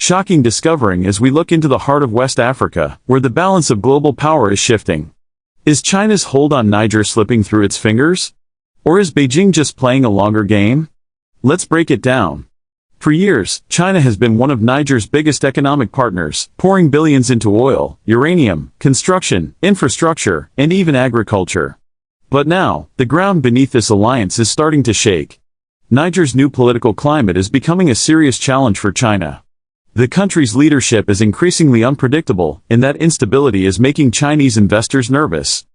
Shocking discovering as we look into the heart of West Africa, where the balance of global power is shifting. Is China's hold on Niger slipping through its fingers? Or is Beijing just playing a longer game? Let's break it down. For years, China has been one of Niger's biggest economic partners, pouring billions into oil, uranium, construction, infrastructure, and even agriculture. But now, the ground beneath this alliance is starting to shake. Niger's new political climate is becoming a serious challenge for China. The country's leadership is increasingly unpredictable, and that instability is making Chinese investors nervous.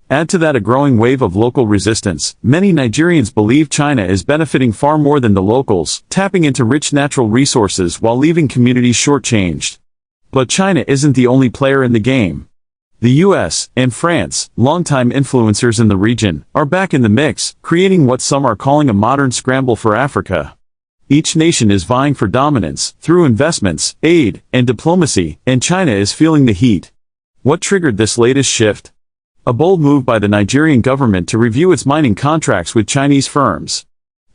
Add to that a growing wave of local resistance. Many Nigerians believe China is benefiting far more than the locals, tapping into rich natural resources while leaving communities shortchanged. But China isn't the only player in the game. The US and France, longtime influencers in the region, are back in the mix, creating what some are calling a modern scramble for Africa. Each nation is vying for dominance, through investments, aid, and diplomacy, and China is feeling the heat. What triggered this latest shift? A bold move by the Nigerian government to review its mining contracts with Chinese firms.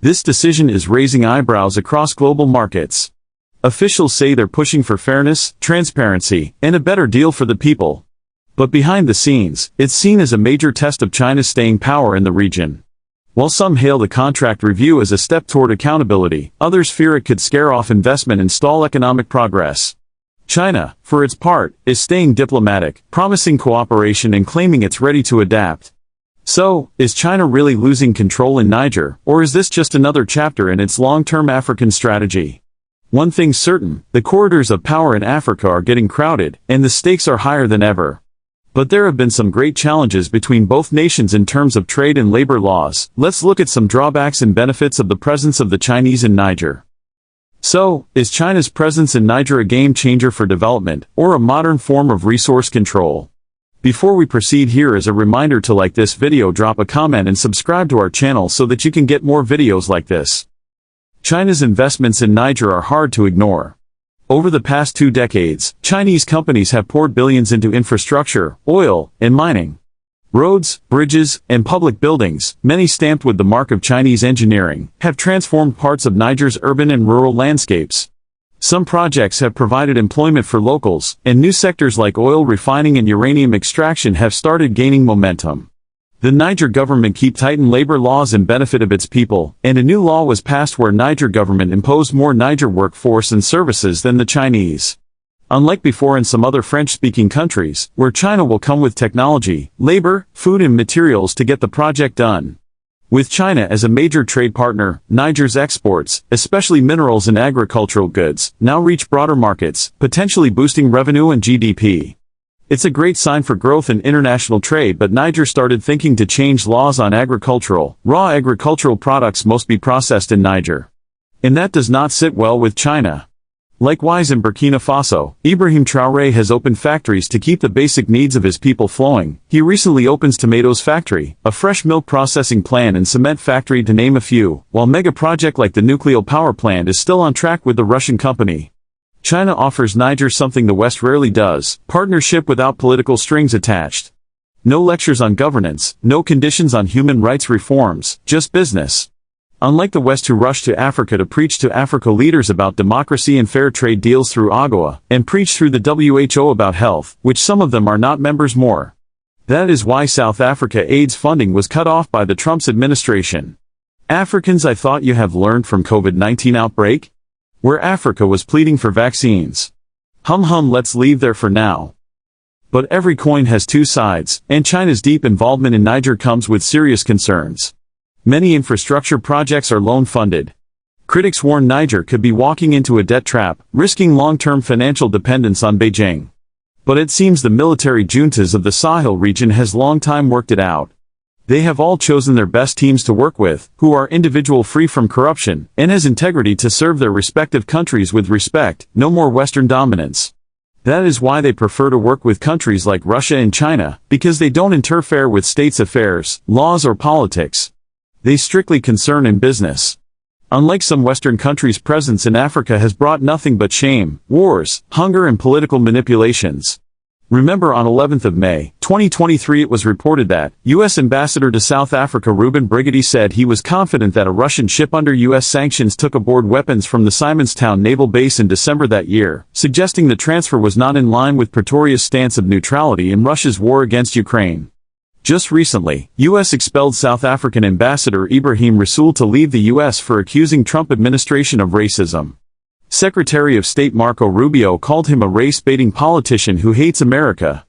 This decision is raising eyebrows across global markets. Officials say they're pushing for fairness, transparency, and a better deal for the people. But behind the scenes, it's seen as a major test of China's staying power in the region. While some hail the contract review as a step toward accountability, others fear it could scare off investment and stall economic progress. China, for its part, is staying diplomatic, promising cooperation and claiming it's ready to adapt. So, is China really losing control in Niger, or is this just another chapter in its long-term African strategy? One thing's certain, the corridors of power in Africa are getting crowded, and the stakes are higher than ever. But there have been some great challenges between both nations in terms of trade and labor laws. Let's look at some drawbacks and benefits of the presence of the Chinese in Niger. So, is China's presence in Niger a game changer for development, or a modern form of resource control? Before we proceed, here is a reminder to like this video, drop a comment and subscribe to our channel so that you can get more videos like this. China's investments in Niger are hard to ignore. Over the past 2 decades, Chinese companies have poured billions into infrastructure, oil, and mining. Roads, bridges, and public buildings, many stamped with the mark of Chinese engineering, have transformed parts of Niger's urban and rural landscapes. Some projects have provided employment for locals, and new sectors like oil refining and uranium extraction have started gaining momentum. The Niger government keeps tightened labor laws in benefit of its people, and a new law was passed where Niger government imposed more Niger workforce and services than the Chinese. Unlike before in some other French-speaking countries, where China will come with technology, labor, food and materials to get the project done. With China as a major trade partner, Niger's exports, especially minerals and agricultural goods, now reach broader markets, potentially boosting revenue and GDP. It's a great sign for growth in international trade, but Niger started thinking to change laws on raw agricultural products must be processed in Niger. And that does not sit well with China. Likewise in Burkina Faso, Ibrahim Traore has opened factories to keep the basic needs of his people flowing. He recently opens tomatoes factory, a fresh milk processing plant and cement factory to name a few, while mega project like the nuclear power plant is still on track with the Russian company. China offers Niger something the West rarely does: partnership without political strings attached. No lectures on governance, no conditions on human rights reforms, just business. Unlike the West, who rush to Africa to preach to Africa leaders about democracy and fair trade deals through AGOA, and preach through the WHO about health, which some of them are not members more. That is why South Africa AIDS funding was cut off by the Trump's administration. Africans, I thought you have learned from COVID-19 outbreak? Where Africa was pleading for vaccines. Let's leave there for now. But every coin has 2 sides, and China's deep involvement in Niger comes with serious concerns. Many infrastructure projects are loan-funded. Critics warn Niger could be walking into a debt trap, risking long-term financial dependence on Beijing. But it seems the military juntas of the Sahel region has long time worked it out. They have all chosen their best teams to work with, who are individual, free from corruption, and has integrity to serve their respective countries with respect, no more Western dominance. That is why they prefer to work with countries like Russia and China, because they don't interfere with states' affairs, laws or politics. They strictly concern in business. Unlike some Western countries, presence in Africa has brought nothing but shame, wars, hunger and political manipulations. Remember, on 11th of May, 2023, it was reported that U.S. Ambassador to South Africa Ruben Brigady said he was confident that a Russian ship under U.S. sanctions took aboard weapons from the Simonstown naval base in December that year, suggesting the transfer was not in line with Pretoria's stance of neutrality in Russia's war against Ukraine. Just recently, U.S. expelled South African Ambassador Ibrahim Traore to leave the U.S. for accusing Trump administration of racism. Secretary of State Marco Rubio called him a race-baiting politician who hates America.